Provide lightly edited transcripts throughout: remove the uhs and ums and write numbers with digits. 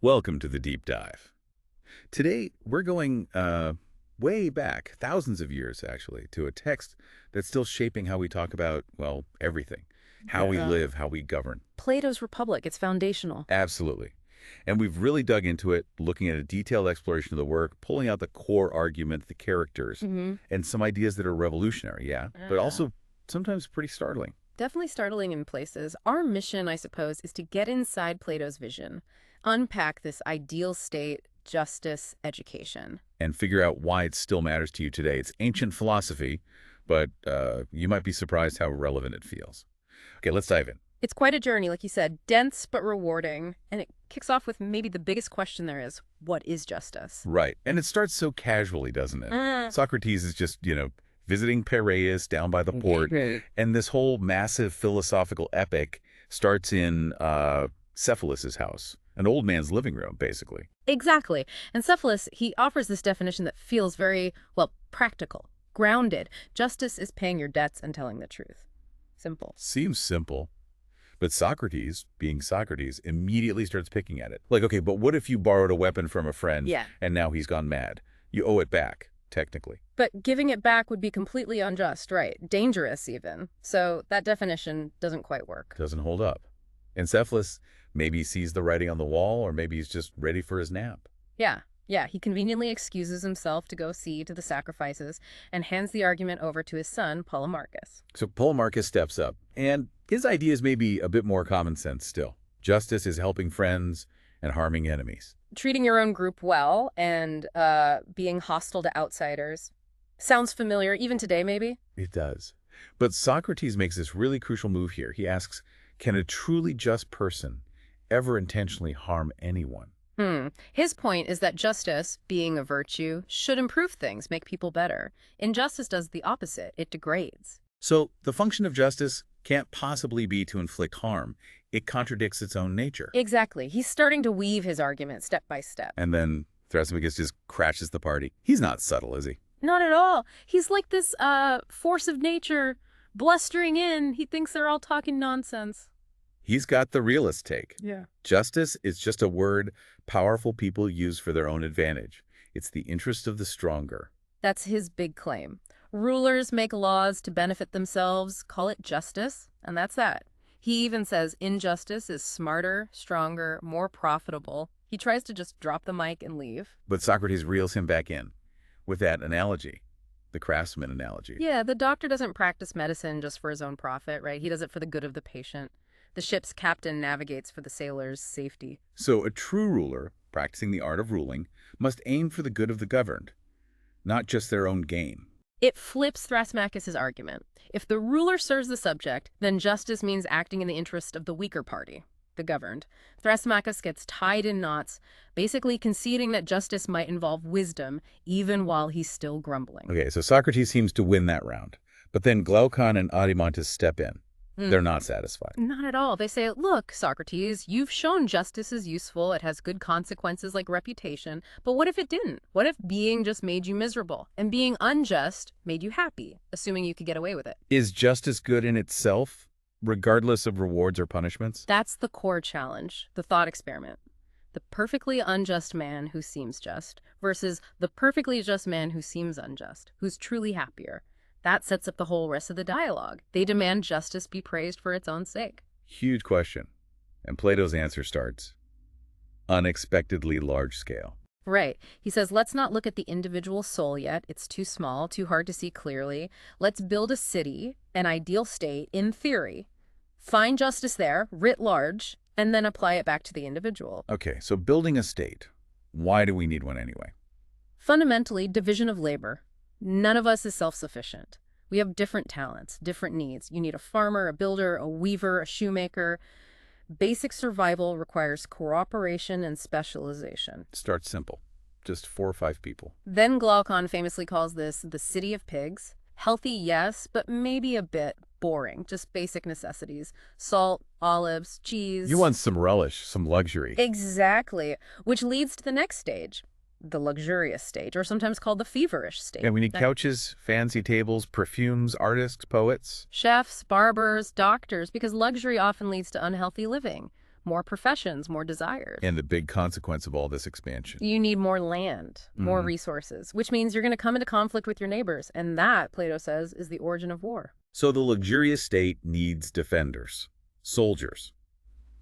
Welcome to the deep dive. Today, we're going way back, thousands of years actually, to a text that's still shaping how we talk about, well, everything. How we Yeah. live, how we govern. Plato's Republic, it's foundational. Absolutely. And we've really dug into it, looking at a detailed exploration of the work, pulling out the core argument, the characters, hmm and some ideas that are revolutionary, yeah, but Yeah. also sometimes pretty startling. Definitely startling in places. Our mission, I suppose, is to get inside Plato's vision, unpack this ideal state, justice, education. And figure out why it still matters to you today. It's ancient philosophy, but you might be surprised how relevant it feels. Okay, let's dive in. It's quite a journey, like you said, dense but rewarding, and it kicks off with maybe the biggest question there is, what is justice? Right. And it starts so casually, doesn't it? Mm. Socrates is just, visiting Piraeus down by the port. Right. And this whole massive philosophical epic starts in Cephalus's house, an old man's living room, basically. Exactly. And Cephalus, he offers this definition that feels very, well, practical, grounded. Justice is paying your debts and telling the truth. Simple. Seems simple. But Socrates, being Socrates, immediately starts picking at it. Like, okay, but what if you borrowed a weapon from a friend Yeah. and now he's gone mad? You owe it back, technically. But giving it back would be completely unjust, right? Dangerous, even. So that definition doesn't quite work. Doesn't hold up. Encephalus maybe sees the writing on the wall, or maybe he's just ready for his nap. Yeah, he conveniently excuses himself to go see to the sacrifices and hands the argument over to his son, Polemarchus. So Polemarchus steps up, and his ideas may be a bit more common sense still. Justice is helping friends and harming enemies. Treating your own group well and being hostile to outsiders. Sounds familiar, even today, maybe? It does. But Socrates makes this really crucial move here. He asks, can a truly just person ever intentionally harm anyone? His point is that justice, being a virtue, should improve things, make people better. Injustice does the opposite. It degrades. So the function of justice can't possibly be to inflict harm. It contradicts its own nature. Exactly. He's starting to weave his argument step by step. And then Thrasymachus just crashes the party. He's not subtle, is he? Not at all. He's like this force of nature blustering in. He thinks they're all talking nonsense. He's got the realist take. Yeah. Justice is just a word powerful people use for their own advantage. It's the interest of the stronger. That's his big claim. Rulers make laws to benefit themselves, call it justice, and that's that. He even says injustice is smarter, stronger, more profitable. He tries to just drop the mic and leave. But Socrates reels him back in with that analogy, the craftsman analogy. Yeah, the doctor doesn't practice medicine just for his own profit, right? He does it for the good of the patient. The ship's captain navigates for the sailor's safety. So a true ruler, practicing the art of ruling, must aim for the good of the governed, not just their own gain. It flips Thrasymachus' argument. If the ruler serves the subject, then justice means acting in the interest of the weaker party, the governed. Thrasymachus gets tied in knots, basically conceding that justice might involve wisdom, even while he's still grumbling. Okay, so Socrates seems to win that round. But then Glaucon and Adimantus step in. Mm. They're not satisfied. Not at all. They say, look, Socrates, you've shown justice is useful. It has good consequences like reputation. But what if it didn't? What if being just made you miserable and being unjust made you happy, assuming you could get away with it? Is justice good in itself, regardless of rewards or punishments? That's the core challenge, the thought experiment. The perfectly unjust man who seems just versus the perfectly just man who seems unjust, who's truly happier. That sets up the whole rest of the dialogue. They demand justice be praised for its own sake. Huge question. And Plato's answer starts, unexpectedly large scale. Right. He says, let's not look at the individual soul yet. It's too small, too hard to see clearly. Let's build a city, an ideal state, in theory. Find justice there, writ large, and then apply it back to the individual. Okay, so building a state. Why do we need one anyway? Fundamentally, division of labor. None of us is self-sufficient. We have different talents, different needs. You need a farmer, a builder, a weaver, a shoemaker. Basic survival requires cooperation and specialization. Start simple. Just 4 or 5 people. Then Glaucon famously calls this the city of pigs. Healthy, yes, but maybe a bit boring. Just basic necessities. Salt, olives, cheese. You want some relish, some luxury. Exactly. Which leads to the next stage. The luxurious stage, or sometimes called the feverish stage. And we need couches, fancy tables, perfumes, artists, poets. Chefs, barbers, doctors, because luxury often leads to unhealthy living. more professions, more desires. And the big consequence of all this expansion. You need more land, more Mhm. resources, which means you're going to come into conflict with your neighbors. And that, Plato says, is the origin of war. So the luxurious state needs defenders, soldiers,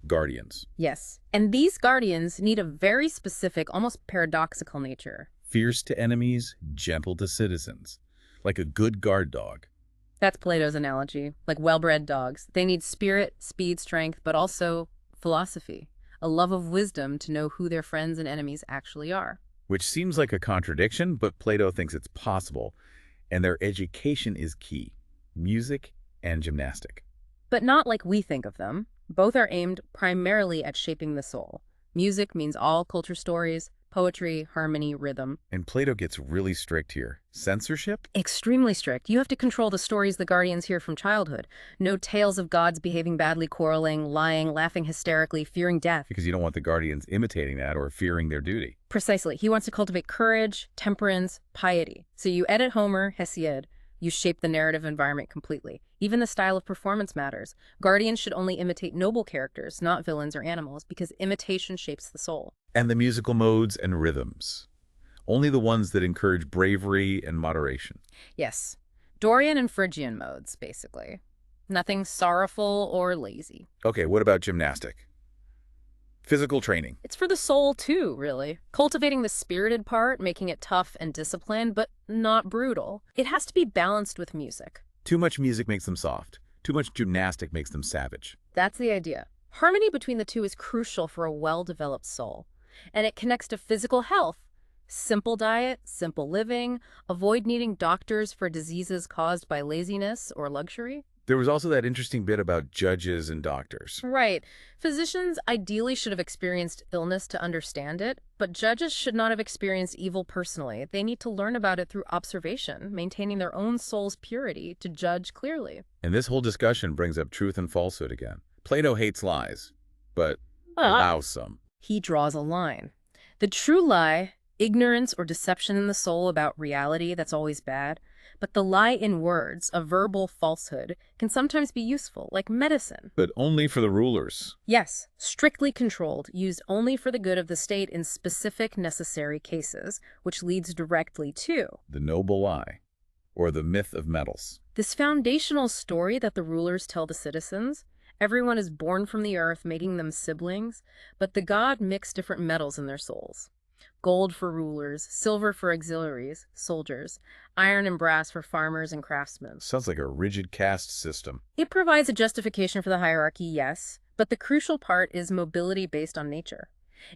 guardians, Yes. And these guardians need a very specific, almost paradoxical nature. fierce to enemies, gentle to citizens, like a good guard dog. That's Plato's analogy, like well-bred dogs. They need spirit, speed, strength, but also philosophy, a love of wisdom to know who their friends and enemies actually are. Which seems like a contradiction, but Plato thinks it's possible, and their education is key, music and gymnastic. But not like we think of them. Both are aimed primarily at shaping the soul. Music means all culture stories, poetry, harmony, rhythm. And Plato gets really strict here. Censorship? Extremely strict. You have to control the stories the guardians hear from childhood. No tales of gods behaving badly, quarreling, lying, laughing hysterically, fearing death. Because you don't want the guardians imitating that or fearing their duty. Precisely. He wants to cultivate courage, temperance, piety. So you edit Homer, Hesiod, you shape the narrative environment completely. Even the style of performance matters. Guardians should only imitate noble characters, not villains or animals, because imitation shapes the soul. And the musical modes and rhythms. Only the ones that encourage bravery and moderation. Yes. Dorian and Phrygian modes, basically. Nothing sorrowful or lazy. Okay, what about gymnastic? Physical training. It's for the soul, too, really. Cultivating the spirited part, making it tough and disciplined, but not brutal. It has to be balanced with music. Too much music makes them soft. Too much gymnastic makes them savage. That's the idea. Harmony between the two is crucial for a well-developed soul. And it connects to physical health. Simple diet, simple living, avoid needing doctors for diseases caused by laziness or luxury. There was also that interesting bit about judges and doctors. Right. Physicians ideally should have experienced illness to understand it, but judges should not have experienced evil personally. They need to learn about it through observation, maintaining their own soul's purity to judge clearly. And this whole discussion brings up truth and falsehood again. Plato hates lies, but allows some. He draws a line. The true lie, ignorance or deception in the soul about reality, that's always bad. But the lie in words, a verbal falsehood, can sometimes be useful, like medicine. But only for the rulers. Yes, strictly controlled, used only for the good of the state in specific necessary cases, which leads directly to The noble lie, or the myth of metals. this foundational story that the rulers tell the citizens. Everyone is born from the earth, making them siblings, but the god mixed different metals in their souls. Gold for rulers, silver for auxiliaries, soldiers, iron and brass for farmers and craftsmen. Sounds like a rigid caste system. It provides a justification for the hierarchy, yes, but the crucial part is mobility based on nature.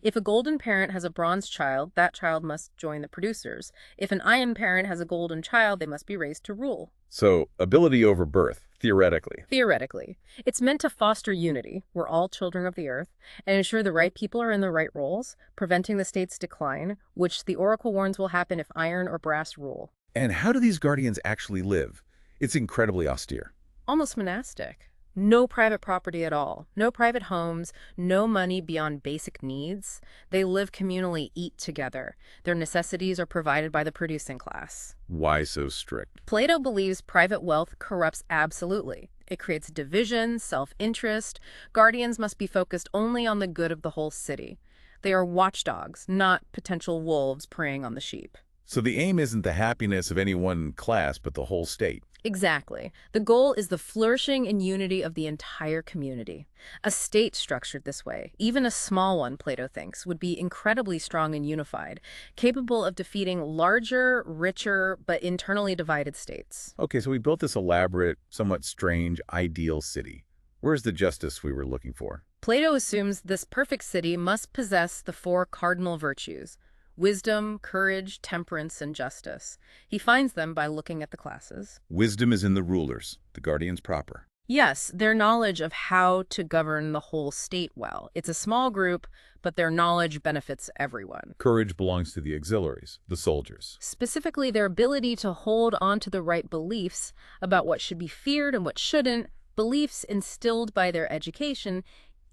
If a golden parent has a bronze child, that child must join the producers. If an iron parent has a golden child, they must be raised to rule. So, ability over birth, theoretically. Theoretically, it's meant to foster unity. We're all children of the earth, and ensure the right people are in the right roles, preventing the state's decline, which the oracle warns will happen if iron or brass rule. And how do these guardians actually live? It's incredibly austere. Almost monastic. No private property at all. No private homes. No money beyond basic needs. They live communally, eat together. Their necessities are provided by the producing class. Why so strict? Plato believes private wealth corrupts absolutely. It creates division, self-interest. Guardians must be focused only on the good of the whole city. They are watchdogs, not potential wolves preying on the sheep. So the aim isn't the happiness of any one class, but the whole state. Exactly. The goal is the flourishing and unity of the entire community. A state structured this way, even a small one, Plato thinks, would be incredibly strong and unified, capable of defeating larger, richer, but internally divided states. Okay, so we built this elaborate, somewhat strange, ideal city. Where's the justice we were looking for? Plato assumes this perfect city must possess the four cardinal virtues: wisdom, courage, temperance, and justice. He finds them by looking at the classes. Wisdom is in the rulers, the guardians proper. Yes, their knowledge of how to govern the whole state well. It's a small group, but their knowledge benefits everyone. Courage belongs to the auxiliaries, the soldiers. Specifically, their ability to hold on to the right beliefs about what should be feared and what shouldn't, beliefs instilled by their education,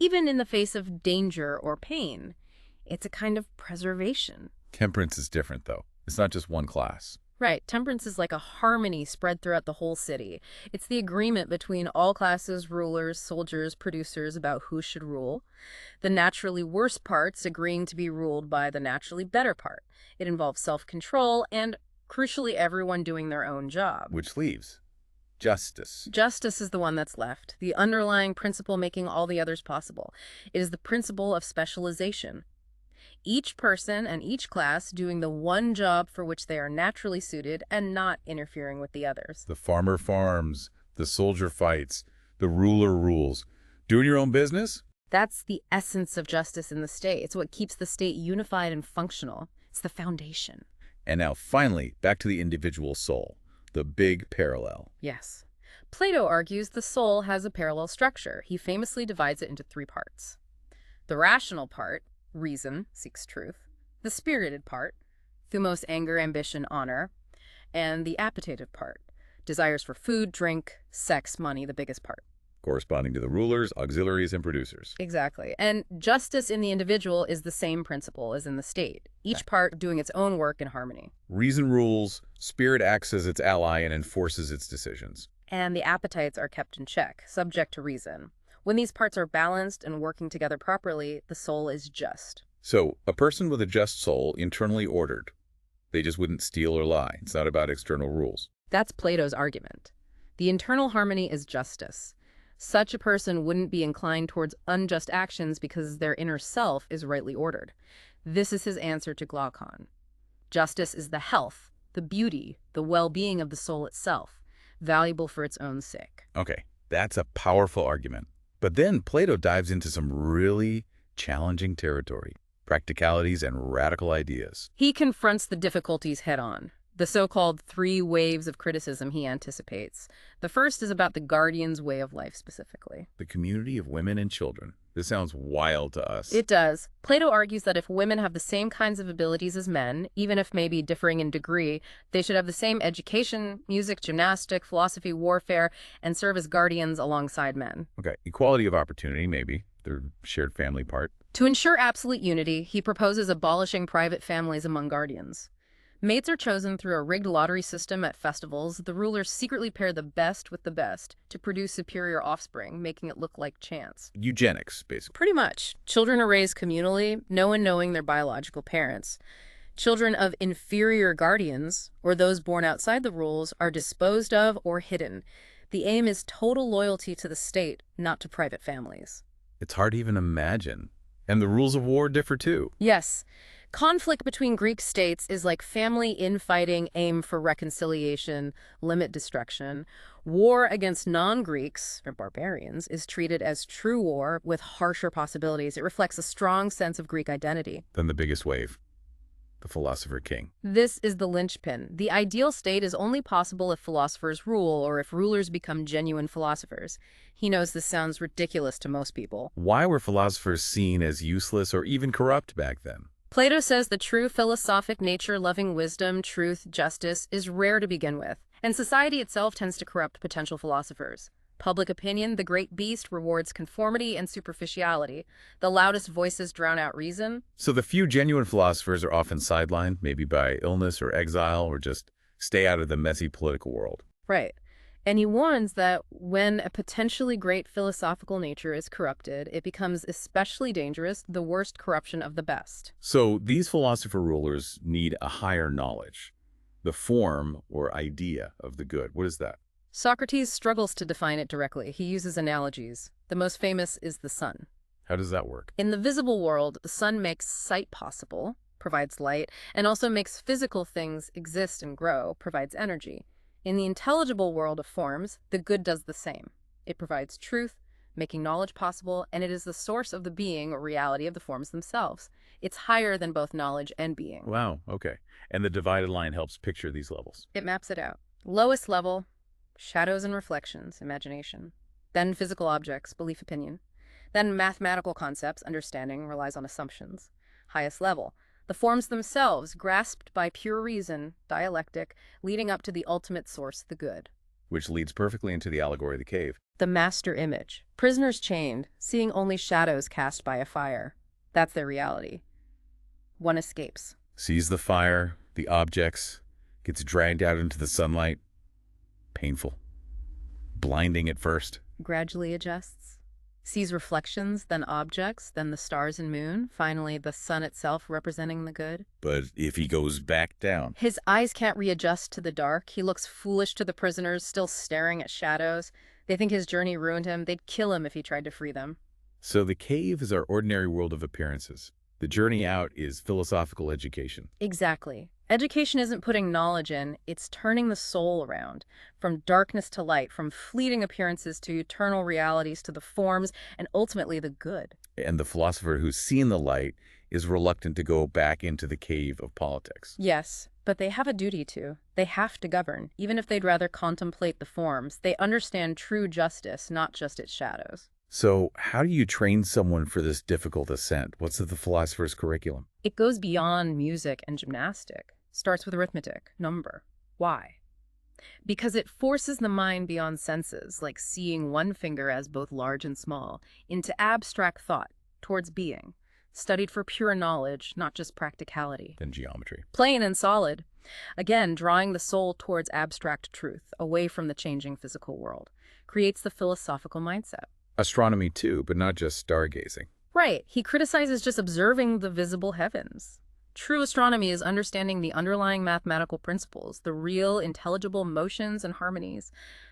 even in the face of danger or pain. It's a kind of preservation. Temperance is different, though. It's not just one class. Right. Temperance is like a harmony spread throughout the whole city. It's the agreement between all classes, rulers, soldiers, producers about who should rule. The naturally worse parts agreeing to be ruled by the naturally better part. It involves self-control and, crucially, everyone doing their own job. Which leaves justice. Justice is the one that's left, the underlying principle making all the others possible. It is the principle of specialization. Each person and each class doing the one job for which they are naturally suited and not interfering with the others. The farmer farms, the soldier fights, the ruler rules. Doing your own business? That's the essence of justice in the state. It's what keeps the state unified and functional. It's the foundation. And now finally, back to the individual soul, the big parallel. Yes. Plato argues the soul has a parallel structure. He famously divides it into three parts. The rational part, reason, seeks truth. The spirited part, thumos, anger, ambition, honor. And the appetitive part, desires for food, drink, sex, money, the biggest part. Corresponding to the rulers, auxiliaries, and producers. Exactly. And justice in the individual is the same principle as in the state, each part doing its own work in harmony. Reason rules, spirit acts as its ally and enforces its decisions. And the appetites are kept in check, subject to reason. When these parts are balanced and working together properly, the soul is just. So, a person with a just soul, internally ordered. They just wouldn't steal or lie. It's not about external rules. That's Plato's argument. The internal harmony is justice. Such a person wouldn't be inclined towards unjust actions because their inner self is rightly ordered. This is his answer to Glaucon. Justice is the health, the beauty, the well-being of the soul itself, valuable for its own sake. Okay, that's a powerful argument. But then Plato dives into some really challenging territory, practicalities and radical ideas. He confronts the difficulties head-on, the so-called three waves of criticism he anticipates. The first is about the guardian's way of life specifically. The community of women and children. This sounds wild to us. It does. Plato argues that if women have the same kinds of abilities as men, even if maybe differing in degree, they should have the same education, music, gymnastic, philosophy, warfare, and serve as guardians alongside men. Okay, equality of opportunity, maybe. Their shared family part. To ensure absolute unity, he proposes abolishing private families among guardians. Mates are chosen through a rigged lottery system at festivals. The rulers secretly pair the best with the best to produce superior offspring, making it look like chance. Eugenics, basically. Pretty much. Children are raised communally, no one knowing their biological parents. Children of inferior guardians, or those born outside the rules, are disposed of or hidden. The aim is total loyalty to the state, not to private families. It's hard to even imagine. And the rules of war differ too. Yes. Conflict between Greek states is like family infighting, aim for reconciliation, limit destruction. War against non-Greeks, or barbarians, is treated as true war with harsher possibilities. It reflects a strong sense of Greek identity. Then the biggest wave, the philosopher king. This is the linchpin. The ideal state is only possible if philosophers rule or if rulers become genuine philosophers. He knows this sounds ridiculous to most people. Why were philosophers seen as useless or even corrupt back then? Plato says the true philosophic nature, loving wisdom, truth, justice, is rare to begin with, and society itself tends to corrupt potential philosophers. Public opinion, the great beast, rewards conformity and superficiality. The loudest voices drown out reason. So the few genuine philosophers are often sidelined, maybe by illness or exile, or just stay out of the messy political world. Right. And he warns that when a potentially great philosophical nature is corrupted, it becomes especially dangerous, the worst corruption of the best. So these philosopher rulers need a higher knowledge, the form or idea of the good. What is that? Socrates struggles to define it directly. He uses analogies. The most famous is the sun. How does that work? In the visible world, the sun makes sight possible, provides light, and also makes physical things exist and grow, provides energy. In the intelligible world of forms, the good does the same. It provides truth, making knowledge possible, and it is the source of the being or reality of the forms themselves. It's higher than both knowledge and being. Wow, okay. And the divided line helps picture these levels. It maps it out. Lowest level, shadows and reflections, imagination. Then physical objects, belief, opinion. Then mathematical concepts, understanding, relies on assumptions. Highest level, the forms themselves, grasped by pure reason, dialectic, leading up to the ultimate source, the good. Which leads perfectly into the allegory of the cave. The master image. Prisoners chained, seeing only shadows cast by a fire. That's their reality. One escapes. Sees the fire, the objects, gets dragged out into the sunlight. Painful. Blinding at first. Gradually adjusts. Sees reflections, then objects, then the stars and moon, finally the sun itself representing the good. But if he goes back down, His eyes can't readjust to the dark. He looks foolish to the prisoners, still staring at shadows. They think his journey ruined him. They'd kill him if he tried to free them. so the cave is our ordinary world of appearances. The journey out is philosophical education. Exactly. Education isn't putting knowledge in, it's turning the soul around. From darkness to light, from fleeting appearances to eternal realities to the forms, and ultimately the good. And the philosopher who's seen the light is reluctant to go back into the cave of politics. Yes, but they have a duty to. They have to govern, even if they'd rather contemplate the forms. They understand true justice, not just its shadows. So how do you train someone for this difficult ascent? What's the philosopher's curriculum? It goes beyond music and gymnastic. Starts with arithmetic, number. Why? Because it forces the mind beyond senses, like seeing one finger as both large and small, into abstract thought, towards being. Studied for pure knowledge, not just practicality. Then geometry. Plain and solid. Again, drawing the soul towards abstract truth, away from the changing physical world. Creates the philosophical mindset. Astronomy too, but not just stargazing. Right. He criticizes just observing the visible heavens. True astronomy is understanding the underlying mathematical principles, the real, intelligible motions and harmonies,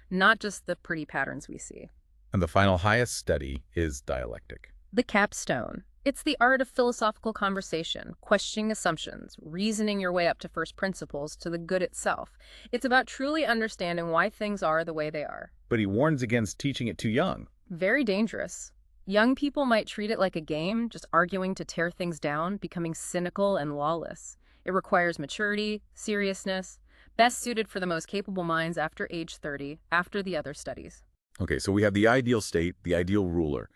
not just the pretty patterns we see. And the final highest study is dialectic. The capstone. It's the art of philosophical conversation, questioning assumptions, reasoning your way up to first principles, to the good itself. It's about truly understanding why things are the way they are. But he warns against teaching it too young. Very dangerous. Young people might treat it like a game, just arguing to tear things down, becoming cynical and lawless. It requires maturity, seriousness, best suited for the most capable minds after age 30, after the other studies. Okay, so we have the ideal state, the ideal ruler.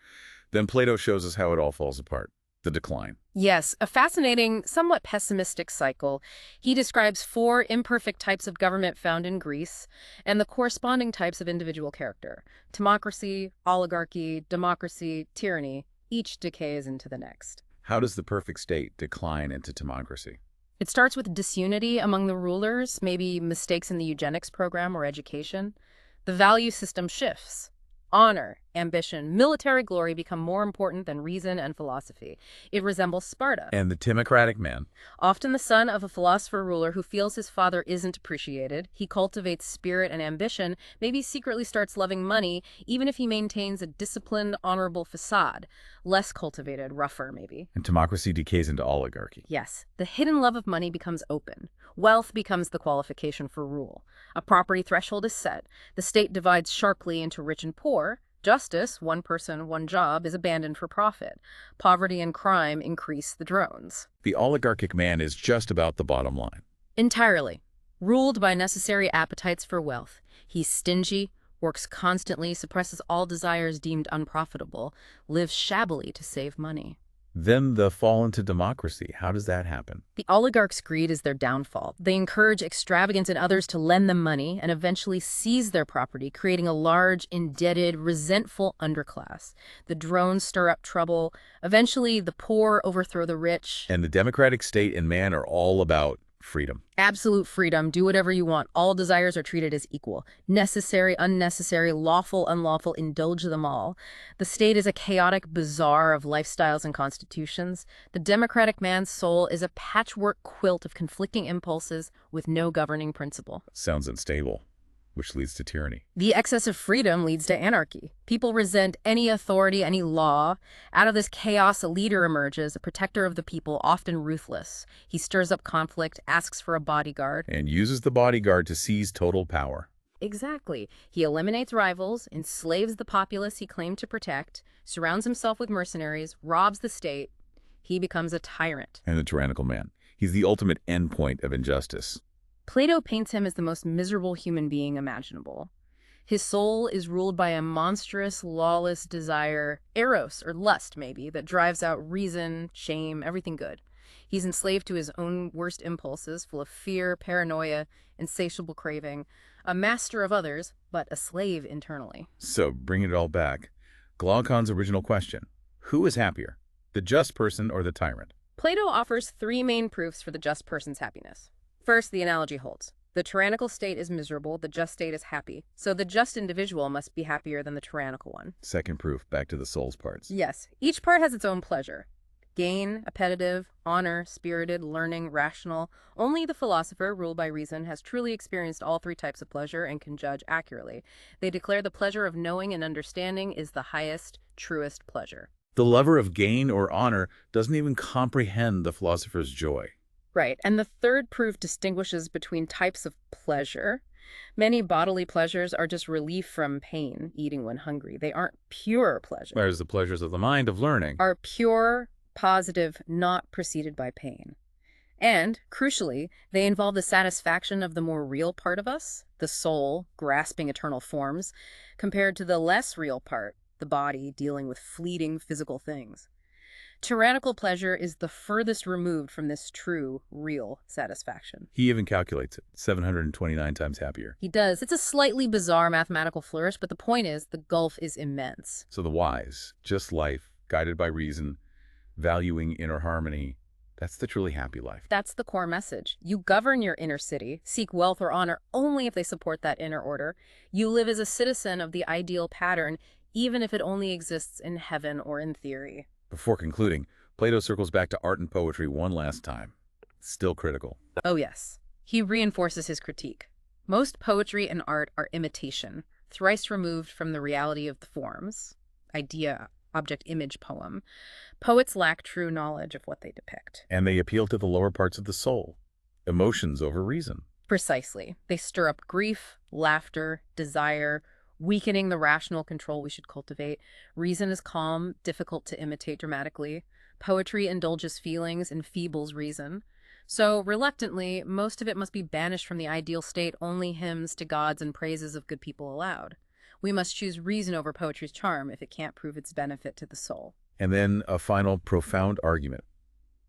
Then Plato shows us how it all falls apart, the decline. Yes, a fascinating, somewhat pessimistic cycle. He describes 4 imperfect types of government found in Greece and the corresponding types of individual character. Timocracy, oligarchy, democracy, tyranny. Each decays into the next. How does the perfect state decline into timocracy? It starts with disunity among the rulers, maybe mistakes in the eugenics program or education. The value system shifts. Honor, ambition, military glory become more important than reason and philosophy. It resembles Sparta. And the timocratic man? Often the son of a philosopher ruler who feels his father isn't appreciated. He cultivates spirit and ambition, maybe secretly starts loving money, even if he maintains a disciplined, honorable facade. Less cultivated, rougher maybe. And timocracy decays into oligarchy. Yes, the hidden love of money becomes open. Wealth becomes the qualification for rule. A property threshold is set. The state divides sharply into rich and poor. Justice, one person, one job, is abandoned for profit. Poverty and crime increase the drones. The oligarchic man is just about the bottom line. Entirely. Ruled by necessary appetites for wealth. He's stingy, works constantly, suppresses all desires deemed unprofitable, lives shabbily to save money. Then the fall into democracy. How does that happen? The oligarchs' greed is their downfall. They encourage extravagance in others to lend them money and eventually seize their property, creating a large, indebted, resentful underclass. The drones stir up trouble. Eventually, the poor overthrow the rich. And the democratic state and man are all about freedom. Absolute freedom. Do whatever you want. All desires are treated as equal. Necessary, unnecessary, lawful, unlawful, indulge them all. The state is a chaotic bazaar of lifestyles and constitutions. The democratic man's soul is a patchwork quilt of conflicting impulses with no governing principle. Sounds unstable, which leads to tyranny. The excess of freedom leads to anarchy. People resent any authority, any law. Out of this chaos, a leader emerges, a protector of the people, often ruthless. He stirs up conflict, asks for a bodyguard. And uses the bodyguard to seize total power. Exactly. He eliminates rivals, enslaves the populace he claimed to protect, surrounds himself with mercenaries, robs the state. He becomes a tyrant. And the tyrannical man. He's the ultimate endpoint of injustice. Plato paints him as the most miserable human being imaginable. His soul is ruled by a monstrous, lawless desire, eros, or lust maybe, that drives out reason, shame, everything good. He's enslaved to his own worst impulses, full of fear, paranoia, insatiable craving, a master of others, but a slave internally. So, bringing it all back, Glaucon's original question, who is happier, the just person or the tyrant? Plato offers 3 main proofs for the just person's happiness. First, the analogy holds. The tyrannical state is miserable, the just state is happy. So the just individual must be happier than the tyrannical one. Second proof, back to the soul's parts. Yes, each part has its own pleasure. Gain, appetitive, honor, spirited, learning, rational. Only the philosopher, ruled by reason, has truly experienced all three types of pleasure and can judge accurately. They declare the pleasure of knowing and understanding is the highest, truest pleasure. The lover of gain or honor doesn't even comprehend the philosopher's joy. Right, and the third proof distinguishes between types of pleasure. Many bodily pleasures are just relief from pain, eating when hungry. They aren't pure pleasure. Whereas the pleasures of the mind of learning Are pure, positive, not preceded by pain. And, crucially, they involve the satisfaction of the more real part of us, the soul, grasping eternal forms, compared to the less real part, the body, dealing with fleeting physical things. Tyrannical pleasure is the furthest removed from this true, real satisfaction. He even calculates it, 729 times happier. He does. It's a slightly bizarre mathematical flourish, but the point is the gulf is immense. So the wise, just life, guided by reason, valuing inner harmony, that's the truly happy life. That's the core message. You govern your inner city, seek wealth or honor only if they support that inner order. You live as a citizen of the ideal pattern, even if it only exists in heaven or in theory. Before concluding, Plato circles back to art and poetry one last time. Still critical. Oh yes. He reinforces his critique. Most poetry and art are imitation, thrice removed from the reality of the forms. Idea, object, image, poem. Poets lack true knowledge of what they depict. And they appeal to the lower parts of the soul, emotions over reason. Precisely. They stir up grief, laughter, desire, weakening the rational control we should cultivate. Reason is calm, difficult to imitate dramatically. Poetry indulges feelings, enfeebles reason. So, reluctantly, most of it must be banished from the ideal state, only hymns to gods and praises of good people allowed. We must choose reason over poetry's charm if it can't prove its benefit to the soul. And then a final profound argument,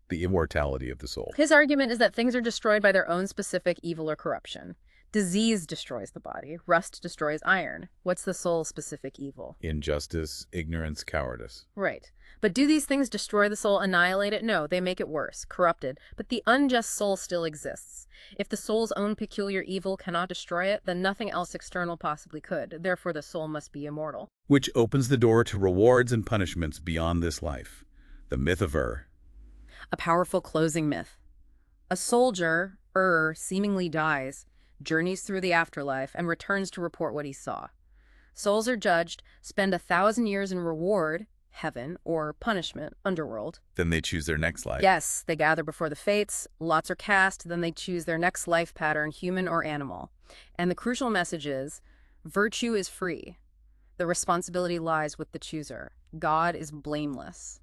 the immortality of the soul. His argument is that things are destroyed by their own specific evil or corruption. Disease destroys the body. Rust destroys iron. What's the soul's specific evil? Injustice, ignorance, cowardice. Right. But do these things destroy the soul, annihilate it? No, they make it worse, corrupted. But the unjust soul still exists. If the soul's own peculiar evil cannot destroy it, then nothing else external possibly could. Therefore, the soul must be immortal. Which opens the door to rewards and punishments beyond this life. The myth of A powerful closing myth. A soldier, seemingly dies, journeys through the afterlife, and returns to report what he saw. Souls are judged, spend 1,000 years in reward, heaven, or punishment, underworld. Then they choose their next life. Yes, they gather before the fates, lots are cast, then they choose their next life pattern, human or animal. And the crucial message is, virtue is free. The responsibility lies with the chooser. God is blameless.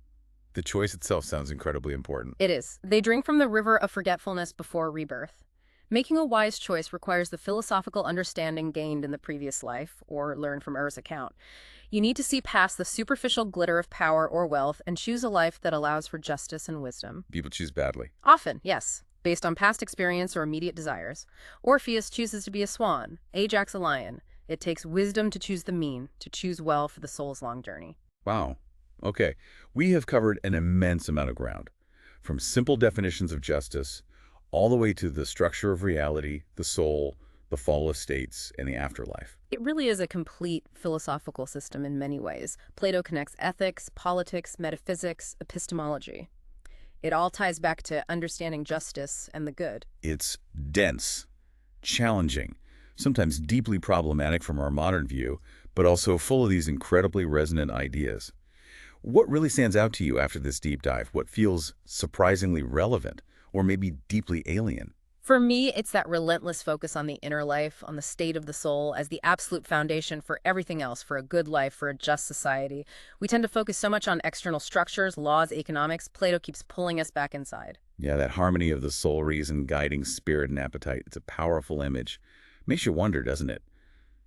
The choice itself sounds incredibly important. It is. They drink from the river of forgetfulness before rebirth. Making a wise choice requires the philosophical understanding gained in the previous life, or learned from Er's account. You need to see past the superficial glitter of power or wealth and choose a life that allows for justice and wisdom. People choose badly. Often, yes, based on past experience or immediate desires. Orpheus chooses to be a swan, Ajax a lion. It takes wisdom to choose the mean, to choose well for the soul's long journey. Wow. Okay. We have covered an immense amount of ground, from simple definitions of justice all the way to the structure of reality, the soul, the fall of states, and the afterlife. It really is a complete philosophical system in many ways. Plato connects ethics, politics, metaphysics, epistemology. It all ties back to understanding justice and the good. It's dense, challenging, sometimes deeply problematic from our modern view, but also full of these incredibly resonant ideas. What really stands out to you after this deep dive? What feels surprisingly relevant, or maybe deeply alien? For me, it's that relentless focus on the inner life, on the state of the soul, as the absolute foundation for everything else, for a good life, for a just society. We tend to focus so much on external structures, laws, economics. Plato keeps pulling us back inside. Yeah, that harmony of the soul, reason, guiding spirit, and appetite. It's a powerful image. Makes you wonder, doesn't it?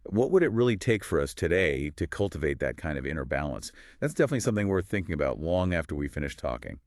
What would it really take for us today to cultivate that kind of inner balance? That's definitely something worth thinking about long after we finish talking.